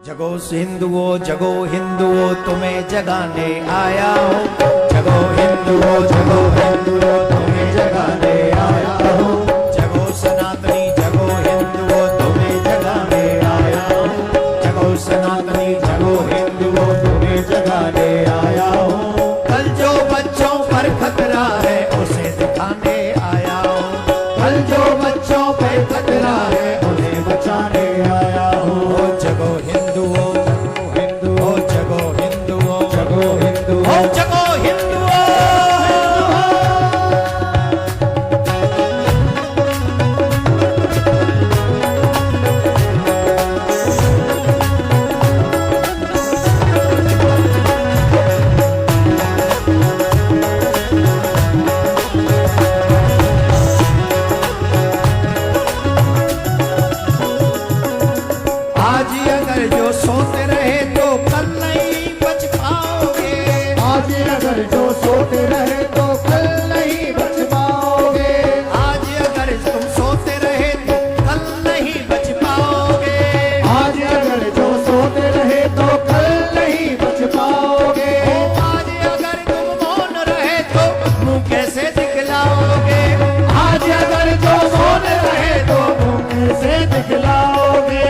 जगो हिंदुओं तुम्हें जगाने आया हूँ। जगो हिंदुओं तुम्हें जगाने आया हूँ। जगो सनातनी जगो हिंदुओं तुम्हें जगाने आया हूँ। जगो सनातनी जगो हिंदुओं तुम्हें जगाने आया हूँ। कल जो बच्चों पर खतरा है उसे दिखाने आया हूँ। कल जो बच्चों पर खतरा है उन्हें बचाने आया हूँ। जगो हिंदुओं जगो हिंदुओं। आज अगर जो सोते रहे तो कल नहीं बच पाओगे। आज अगर जो सोते रहे तो कल नहीं बच पाओगे। आज अगर तुम सोते रहे तो कल नहीं बच पाओगे। आज अगर जो सोते रहे तो कल नहीं बच पाओगे। आज अगर तुम मौन रहे तो मुंह कैसे दिखलाओगे। आज अगर जो मौन रहे तो मुंह कैसे दिखलाओगे।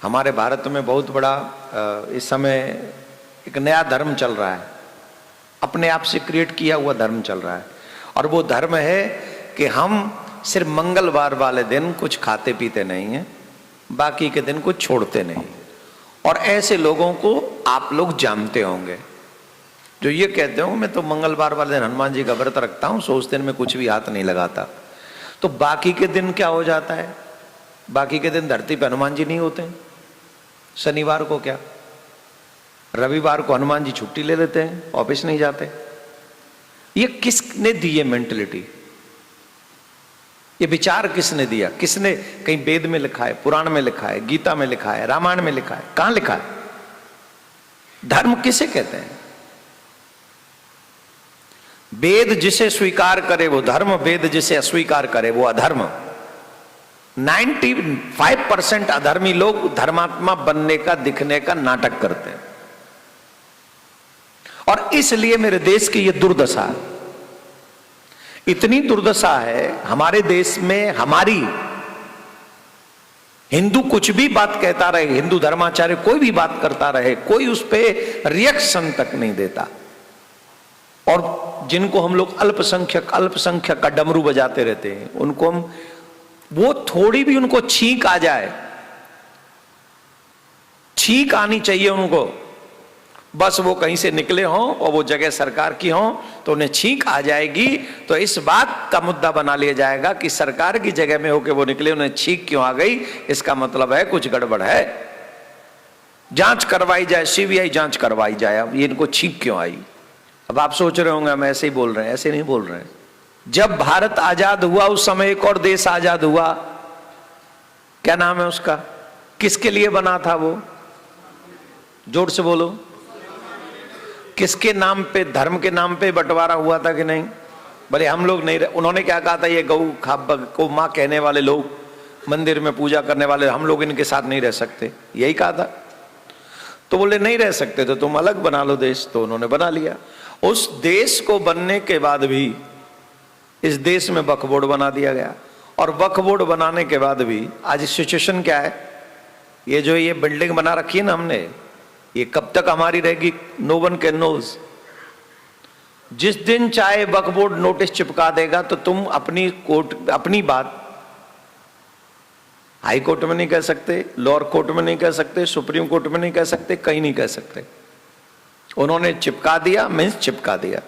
हमारे भारत में बहुत बड़ा इस समय एक नया धर्म चल रहा है, अपने आप से क्रिएट किया हुआ धर्म चल रहा है। और वो धर्म है कि हम सिर्फ मंगलवार वाले दिन कुछ खाते पीते नहीं हैं, बाकी के दिन कुछ छोड़ते नहीं। और ऐसे लोगों को आप लोग जानते होंगे जो ये कहते होंगे मैं तो मंगलवार वाले दिन हनुमान जी का व्रत रखता हूँ, सो उस दिन में कुछ भी हाथ नहीं लगाता। तो बाकी के दिन क्या हो जाता है? बाकी के दिन धरती पर हनुमान जी नहीं होते हैं। शनिवार को क्या, रविवार को हनुमान जी छुट्टी ले लेते हैं, ऑफिस नहीं जाते। ये किसने दी है मेंटलिटी? ये विचार किसने दिया? किसने? कहीं वेद में लिखा है, पुराण में लिखा है, गीता में लिखा है, रामायण में लिखा है? कहां लिखा है? धर्म किसे कहते हैं? वेद जिसे स्वीकार करे वो धर्म, वेद जिसे अस्वीकार करे वो अधर्म। 95% अधर्मी लोग धर्मात्मा बनने का, दिखने का नाटक करते हैं। और इसलिए मेरे देश की यह दुर्दशा है, इतनी दुर्दशा है हमारे देश में। हमारी हिंदू कुछ भी बात कहता रहे, हिंदू धर्माचार्य कोई भी बात करता रहे, कोई उस पर रिएक्शन तक नहीं देता। और जिनको हम लोग अल्पसंख्यक का डमरू बजाते रहते हैं, उनको हम, वो थोड़ी भी उनको छींक आ जाए, छींक आनी चाहिए उनको, बस वो कहीं से निकले हों और वो जगह सरकार की हो तो उन्हें छींक आ जाएगी। तो इस बात का मुद्दा बना लिया जाएगा कि सरकार की जगह में होके वो निकले, उन्हें छींक क्यों आ गई, इसका मतलब है कुछ गड़बड़ है, जांच करवाई जाए, सीबीआई जांच करवाई जाए। अब ये इनको छींक क्यों आई? अब आप सोच रहे होंगे हम ऐसे ही बोल रहे हैं, ऐसे नहीं बोल रहे हैं। जब भारत आजाद हुआ उस समय एक और देश आजाद हुआ, क्या नाम है उसका? किसके लिए बना था वो? जोर से बोलो। किसके नाम पे? धर्म के नाम पे बंटवारा हुआ था कि नहीं? भले हम लोग नहीं रहे, उन्होंने क्या कहा था? ये गौ को मां कहने वाले लोग, मंदिर में पूजा करने वाले, हम लोग इनके साथ नहीं रह सकते, यही कहा था। तो बोले नहीं रह सकते तो तुम अलग बना लो देश, तो उन्होंने बना लिया। उस देश को बनने के बाद भी इस देश में वक्फ बोर्ड बना दिया गया। और वक्फ बोर्ड बनाने के बाद भी आज सिचुएशन क्या है? ये जो ये बिल्डिंग बना रखी है ना हमने, ये कब तक हमारी रहेगी? No one can knows. जिस दिन चाहे वक्फ बोर्ड नोटिस चिपका देगा तो तुम अपनी कोर्ट, अपनी बात हाई कोर्ट में नहीं कह सकते, लोअर कोर्ट में नहीं कह सकते, सुप्रीम कोर्ट में नहीं कह सकते, कहीं नहीं कह सकते। उन्होंने चिपका दिया, मीन्स चिपका दिया।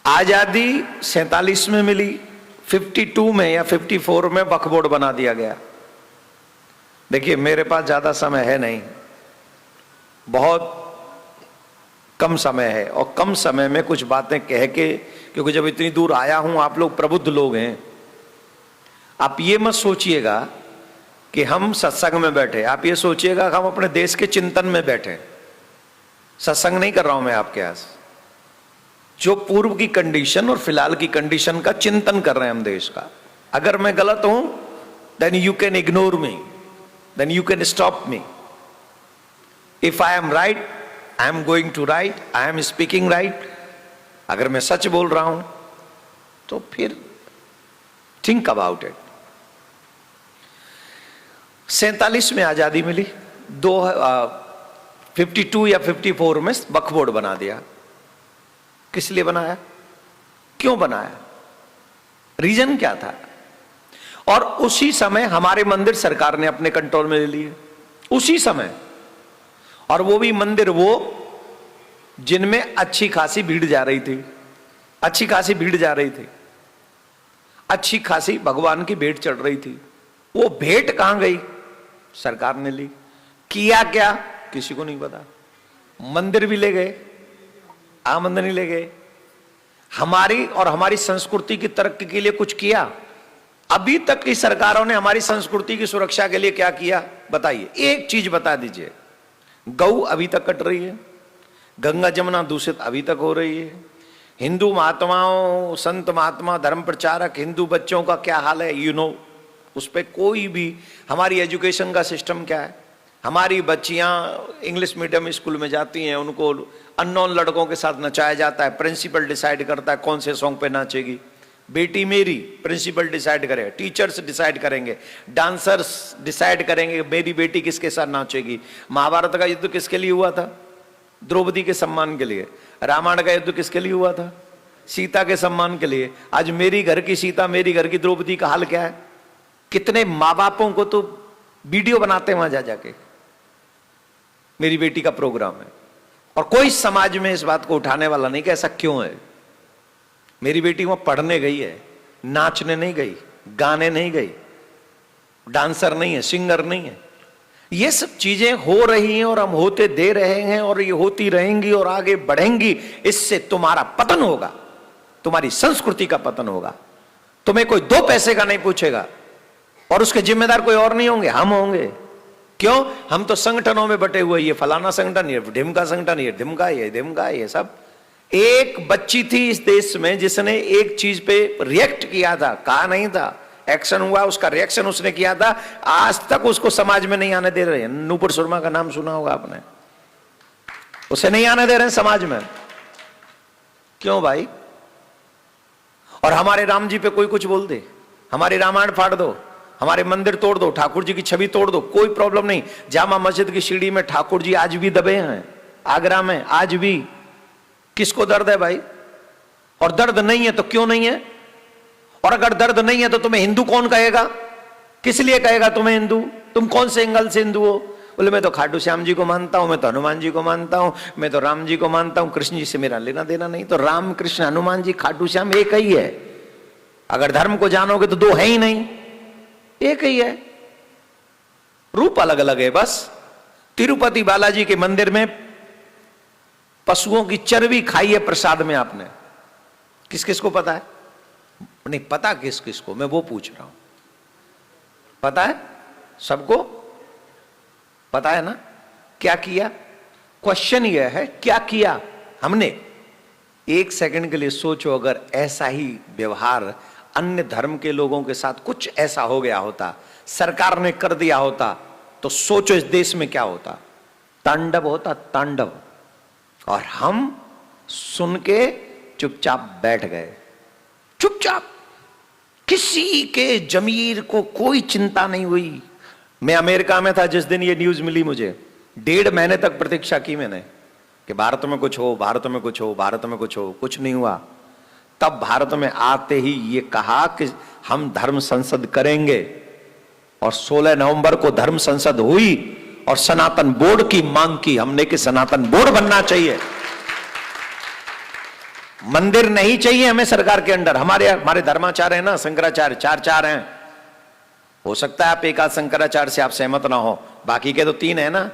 आजादी 47 में मिली, 52 में या 54 में वक्फ बोर्ड बना दिया गया। देखिए मेरे पास ज्यादा समय है नहीं, बहुत कम समय है, और कम समय में कुछ बातें कह के, क्योंकि जब इतनी दूर आया हूं, आप लोग प्रबुद्ध लोग हैं, आप ये मत सोचिएगा कि हम सत्संग में बैठे, आप ये सोचिएगा कि हम अपने देश के चिंतन में बैठे। सत्संग नहीं कर रहा हूं मैं आपके यहां, जो पूर्व की कंडीशन और फिलहाल की कंडीशन का चिंतन कर रहे हैं हम देश का। अगर मैं गलत हूं then you can ignore me, then you can stop me. If I am right, I am going to right, I am speaking right. अगर मैं सच बोल रहा हूं तो फिर think about it. 47 में आजादी मिली, 52 या 54 में वक्फ बोर्ड बना दिया। किस लिए बनाया, क्यों बनाया, रीजन क्या था? और उसी समय हमारे मंदिर सरकार ने अपने कंट्रोल में ले लिए, उसी समय। और वो भी मंदिर वो जिनमें अच्छी खासी भीड़ जा रही थी, अच्छी खासी भीड़ जा रही थी, अच्छी खासी भगवान की भेंट चढ़ रही थी। वो भेंट कहां गई, सरकार ने ली। किया क्या, किसी को नहीं पता। मंदिर भी ले गए, आमदनी ले गए। हमारी और हमारी संस्कृति की तरक्की के लिए कुछ किया? अभी तक की सरकारों ने हमारी संस्कृति की सुरक्षा के लिए क्या किया, बताइए, एक चीज बता दीजिए। गौ अभी तक कट रही है, गंगा जमुना दूषित अभी तक हो रही है, हिंदू महात्माओं, संत महात्मा, धर्म प्रचारक, हिंदू बच्चों का क्या हाल है, यू नो, उस पर कोई भी। हमारी एजुकेशन का सिस्टम क्या है, हमारी बच्चियां इंग्लिश मीडियम स्कूल में जाती हैं, उनको अननोन लड़कों के साथ नचाया जाता है, प्रिंसिपल डिसाइड करता है कौन से सॉन्ग पे नाचेगी। बेटी मेरी, प्रिंसिपल डिसाइड करे, टीचर्स डिसाइड करेंगे, डांसर्स डिसाइड करेंगे मेरी बेटी किसके साथ नाचेगी। महाभारत का युद्ध किसके लिए हुआ था, द्रौपदी के सम्मान के लिए। रामायण का युद्ध किसके लिए हुआ था, सीता के सम्मान के लिए। आज मेरी घर की सीता, मेरी घर की द्रौपदी का हाल क्या है? कितने माँ बापों को तो वीडियो बनाते हैं वहां जा जाके, मेरी बेटी का प्रोग्राम है, और कोई समाज में इस बात को उठाने वाला नहीं कि ऐसा क्यों है। मेरी बेटी वहां पढ़ने गई है, नाचने नहीं गई, गाने नहीं गई, डांसर नहीं है, सिंगर नहीं है। ये सब चीजें हो रही हैं और हम होते दे रहे हैं, और ये होती रहेंगी और आगे बढ़ेंगी। इससे तुम्हारा पतन होगा, तुम्हारी संस्कृति का पतन होगा। तुम्हें कोई 2 पैसे का नहीं पूछेगा, और उसके जिम्मेदार कोई और नहीं होंगे, हम होंगे। क्यों? हम तो संगठनों में बटे हुए, ये फलाना संगठन, ये ढिमका संगठन, ये ढिमका, ये ढिमका, ये सब। एक बच्ची थी इस देश में जिसने एक चीज पे रिएक्ट किया था, कहा नहीं था, एक्शन हुआ, उसका रिएक्शन उसने किया था। आज तक उसको समाज में नहीं आने दे रहे हैं। नूपुर शर्मा का नाम सुना होगा आपने, उसे नहीं आने दे रहे हैं समाज में। क्यों भाई? और हमारे राम जी पे कोई कुछ बोल दे, हमारी रामायण फाड़ दो, हमारे मंदिर तोड़ दो, ठाकुर जी की छवि तोड़ दो, कोई प्रॉब्लम नहीं। जामा मस्जिद की सीढ़ी में ठाकुर जी आज भी दबे हैं, आगरा में आज भी। किसको दर्द है भाई? और दर्द नहीं है तो क्यों नहीं है? और अगर दर्द नहीं है तो तुम्हें हिंदू कौन कहेगा? किस लिए कहेगा तुम्हें हिंदू? तुम कौन से एंगल से हिंदू हो? बोले मैं तो खाटू श्याम जी को मानता हूं, मैं तो हनुमान जी को मानता हूं, मैं तो राम जी को मानता हूं, कृष्ण जी से मेरा लेना देना नहीं। तो राम, कृष्ण, हनुमान जी, खाटू श्याम एक ही है। अगर धर्म को जानोगे तो 2 है ही नहीं, एक ही है, रूप अलग अलग है बस। तिरुपति बालाजी के मंदिर में पशुओं की चर्बी खाई है प्रसाद में आपने, किस किस को पता है? नहीं पता किस किस को, मैं वो पूछ रहा हूं। पता है सबको? पता है ना क्या किया? क्वेश्चन यह है क्या किया हमने। 1 सेकंड के लिए सोचो, अगर ऐसा ही व्यवहार अन्य धर्म के लोगों के साथ कुछ ऐसा हो गया होता, सरकार ने कर दिया होता, तो सोचो इस देश में क्या होता। तांडव होता, तांडव। और हम सुन के चुपचाप बैठ गए, चुपचाप, किसी के जमीर को कोई चिंता नहीं हुई। मैं अमेरिका में था जिस दिन ये न्यूज मिली, मुझे 1.5 महीने तक प्रतीक्षा की मैंने कि भारत में कुछ हो, भारत में कुछ हो, भारत में कुछ हो। कुछ नहीं हुआ। तब भारत में आते ही ये कहा कि हम धर्म संसद करेंगे, और 16 नवंबर को धर्म संसद हुई और सनातन बोर्ड की मांग की हमने कि सनातन बोर्ड बनना चाहिए। मंदिर नहीं चाहिए हमें सरकार के अंडर। हमारे धर्माचार्य है ना, शंकराचार्य, 4 हैं। हो सकता है आप एक आध शंकराचार्य से आप सहमत ना हो, बाकी के तो 3 है ना।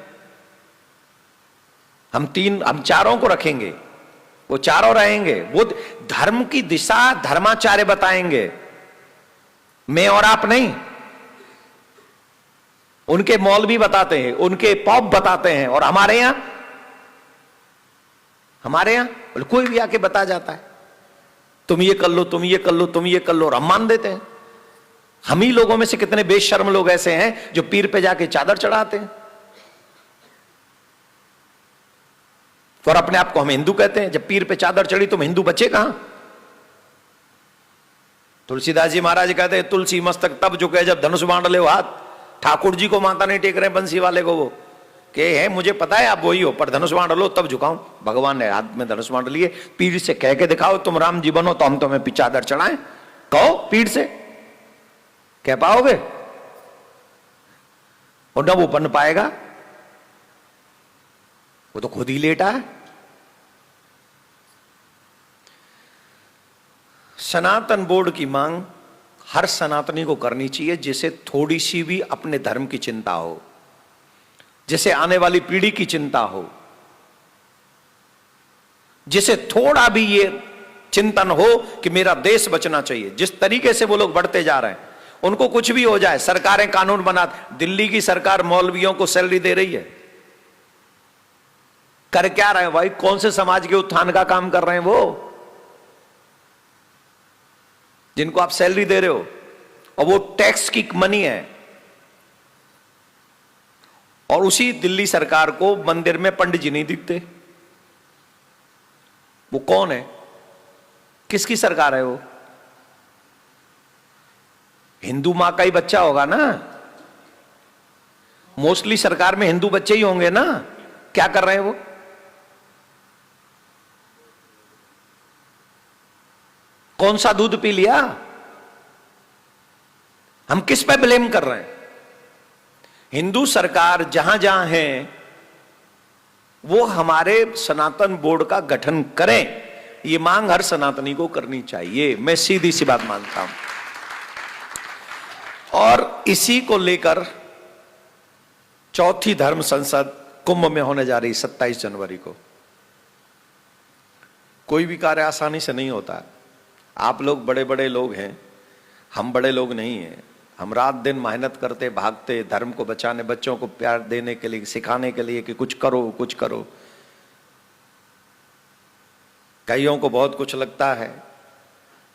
हम चारों को रखेंगे, वो चारों रहेंगे। वो धर्म की दिशा धर्माचार्य बताएंगे, मैं और आप नहीं। उनके मौलवी बताते हैं, उनके पॉप बताते हैं, और हमारे यहां कोई भी आके बता जाता है तुम ये कर लो, तुम ये कर लो, तुम ये कर लो, और हम मान देते हैं। हम ही लोगों में से कितने बेशर्म लोग ऐसे हैं जो पीर पे जाके चादर चढ़ाते हैं और अपने आप को हम हिंदू कहते हैं। जब पीर पे चादर चढ़ी तो हिंदू बचे कहां? तुलसीदास जी महाराज कहते हैं तुलसी मस्तक तब झुके जब धनुष बांध ले हाथ। ठाकुर जी को माता नहीं टेक रहे बंसी वाले को, वो के है मुझे पता है आप वही हो, पर धनुष बांध लो तब झुकाऊं। भगवान ने हाथ में धनुष बांध लिए। पीर से कह के दिखाओ तुम राम जी बनो तो हम तुम्हें चादर चढ़ाएं। कहो पीर से, कह पाओगे? और ना वो बन पाएगा, वो तो खुद ही लेटा है। सनातन बोर्ड की मांग हर सनातनी को करनी चाहिए जिसे थोड़ी सी भी अपने धर्म की चिंता हो, जिसे आने वाली पीढ़ी की चिंता हो, जिसे थोड़ा भी ये चिंतन हो कि मेरा देश बचना चाहिए। जिस तरीके से वो लोग बढ़ते जा रहे हैं, उनको कुछ भी हो जाए, सरकारें कानून बना, दिल्ली की सरकार मौलवियों को सैलरी दे रही है, कर क्या रहे हैं भाई? कौन से समाज के उत्थान का काम कर रहे हैं वो, जिनको आप सैलरी दे रहे हो? और वो टैक्स की मनी है। और उसी दिल्ली सरकार को मंदिर में पंडित जी नहीं दिखते। वो कौन है? किसकी सरकार है वो? हिंदू मां का ही बच्चा होगा ना, मोस्टली सरकार में हिंदू बच्चे ही होंगे ना। क्या कर रहे हैं वो? कौन सा दूध पी लिया? हम किस पे ब्लेम कर रहे हैं? हिंदू सरकार जहां जहां है वो हमारे सनातन बोर्ड का गठन करें, ये मांग हर सनातनी को करनी चाहिए। मैं सीधी सी बात मानता हूं। और इसी को लेकर चौथी धर्म संसद कुंभ में होने जा रही 27 जनवरी को। कोई भी कार्य आसानी से नहीं होता। आप लोग बड़े बड़े लोग हैं, हम बड़े लोग नहीं हैं। हम रात दिन मेहनत करते, भागते, धर्म को बचाने, बच्चों को प्यार देने के लिए, सिखाने के लिए कि कुछ करो कुछ करो। कईयों को बहुत कुछ लगता है।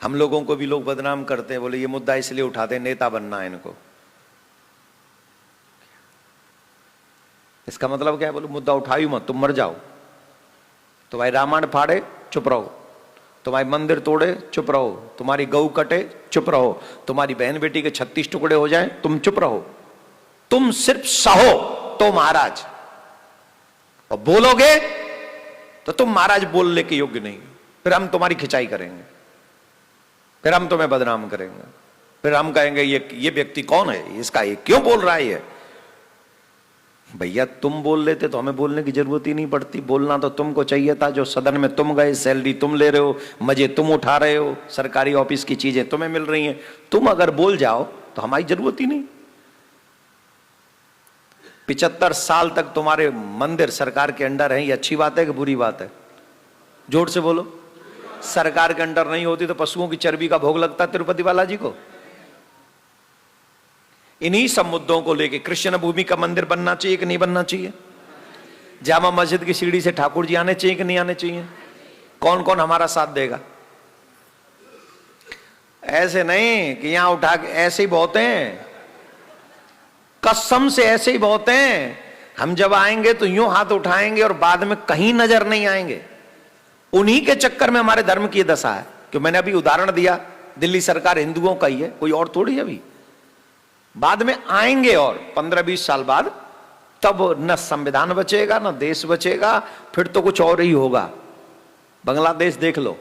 हम लोगों को भी लोग बदनाम करते हैं, बोले ये मुद्दा इसलिए उठाते हैं नेता बनना है इनको। इसका मतलब क्या है? बोलो मुद्दा उठाई मत, तुम मर जाओ। तुम्हारी रामायण फाड़े चुप रहो, तुम्हारे मंदिर तोड़े चुप रहो, तुम्हारी गऊ कटे चुप रहो, तुम्हारी बहन बेटी के 36 टुकड़े हो जाएं तुम चुप रहो। तुम सिर्फ सहो तो महाराज, और बोलोगे तो तुम महाराज बोलने के योग्य नहीं। फिर हम तुम्हारी खिंचाई करेंगे, फिर हम तुम्हें बदनाम करेंगे, फिर हम कहेंगे ये व्यक्ति कौन है, इसका ये क्यों बोल रहा है ये। भैया तुम बोल लेते तो हमें बोलने की जरूरत ही नहीं पड़ती। बोलना तो तुमको चाहिए था। जो सदन में तुम गए, सैलरी तुम ले रहे हो, मजे तुम उठा रहे हो, सरकारी ऑफिस की चीजें तुम्हें मिल रही हैं, तुम अगर बोल जाओ तो हमारी जरूरत ही नहीं। 75 साल तक तुम्हारे मंदिर सरकार के अंडर हैं, ये अच्छी बात है कि बुरी बात है? जोर से बोलो। सरकार के अंडर नहीं होती तो पशुओं की चर्बी का भोग लगता तिरुपति बालाजी को। इन्हीं सब मुद्दों को लेके कृष्ण भूमि का मंदिर बनना चाहिए कि नहीं बनना चाहिए? जामा मस्जिद की सीढ़ी से ठाकुर जी आने चाहिए कि नहीं आने चाहिए? कौन कौन हमारा साथ देगा? ऐसे नहीं कि यहां उठा के, ऐसे ही बहुत हैं, कसम से ऐसे ही बहुत हैं। हम जब आएंगे तो यूं हाथ उठाएंगे और बाद में कहीं नजर नहीं आएंगे। उन्हीं के चक्कर में हमारे धर्म की दशा है। क्यों? मैंने अभी उदाहरण दिया, दिल्ली सरकार हिंदुओं का ही है, कोई और थोड़ी है। अभी बाद में आएंगे और 15-20 साल बाद, तब न संविधान बचेगा न देश बचेगा, फिर तो कुछ और ही होगा। बांग्लादेश देख लो,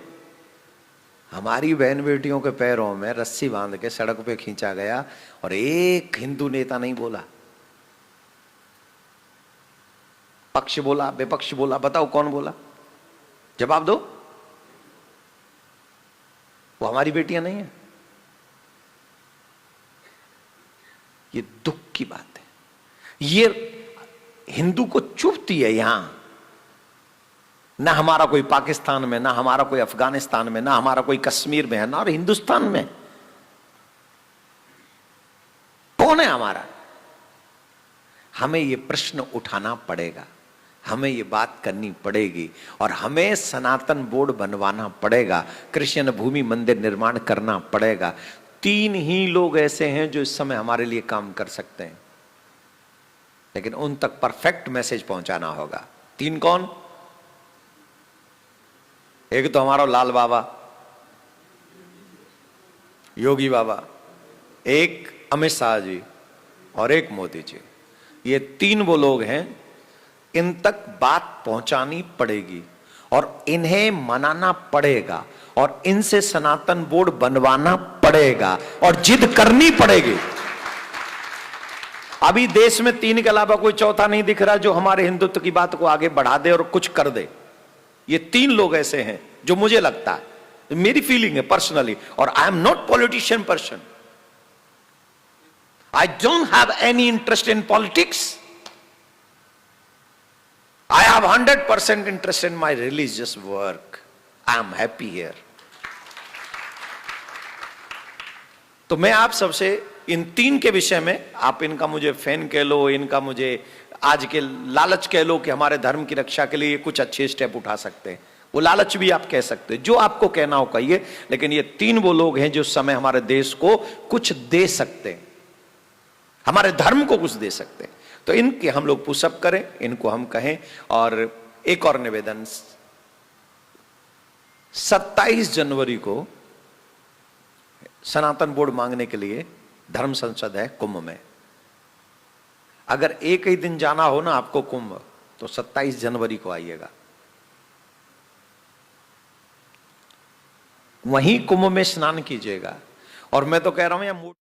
हमारी बहन बेटियों के पैरों में रस्सी बांध के सड़क पे खींचा गया और एक हिंदू नेता नहीं बोला। पक्ष बोला, विपक्ष बोला, बताओ कौन बोला? जवाब दो। वो हमारी बेटियां नहीं है। ये दुख की बात है। ये हिंदू को चुभती है। यहां ना हमारा कोई पाकिस्तान में, ना हमारा कोई अफगानिस्तान में, ना हमारा कोई कश्मीर में है, ना और हिंदुस्तान में। कौन है हमारा? हमें ये प्रश्न उठाना पड़ेगा, हमें ये बात करनी पड़ेगी और हमें सनातन बोर्ड बनवाना पड़ेगा, कृष्ण भूमि मंदिर निर्माण करना पड़ेगा। 3 ही लोग ऐसे हैं जो इस समय हमारे लिए काम कर सकते हैं, लेकिन उन तक परफेक्ट मैसेज पहुंचाना होगा। 3 कौन? एक तो हमारा लाल बाबा, योगी बाबा, एक अमित शाह जी और एक मोदी जी। ये 3 वो लोग हैं, इन तक बात पहुंचानी पड़ेगी और इन्हें मनाना पड़ेगा और इनसे सनातन बोर्ड बनवाना पड़ेगा और जिद करनी पड़ेगी। अभी देश में 3 के अलावा कोई चौथा नहीं दिख रहा जो हमारे हिंदुत्व की बात को आगे बढ़ा दे और कुछ कर दे। ये 3 लोग ऐसे हैं जो मुझे लगता है, मेरी फीलिंग है पर्सनली, और I am not politician person, I don't have any interest in politics, I have 100% interest in my religious work. I am happy here. तो मैं आप सबसे इन 3 के विषय में, आप इनका मुझे फैन कह लो, इनका मुझे आज के लालच कह लो कि हमारे धर्म की रक्षा के लिए कुछ अच्छे स्टेप उठा सकते हैं, वो लालच भी आप कह सकते हैं, जो आपको कहना हो कहिए, लेकिन ये 3 वो लोग हैं जो इस समय हमारे देश को कुछ दे सकते हैं, हमारे धर्म को कुछ दे सकते हैं। तो इनके हम लोग पुशअप करें, इनको हम कहें। और एक और निवेदन, 27 जनवरी को सनातन बोर्ड मांगने के लिए धर्म संसद है कुंभ में। अगर एक ही दिन जाना हो ना आपको कुंभ, तो 27 जनवरी को आइएगा, वहीं कुंभ में स्नान कीजिएगा। और मैं तो कह रहा हूं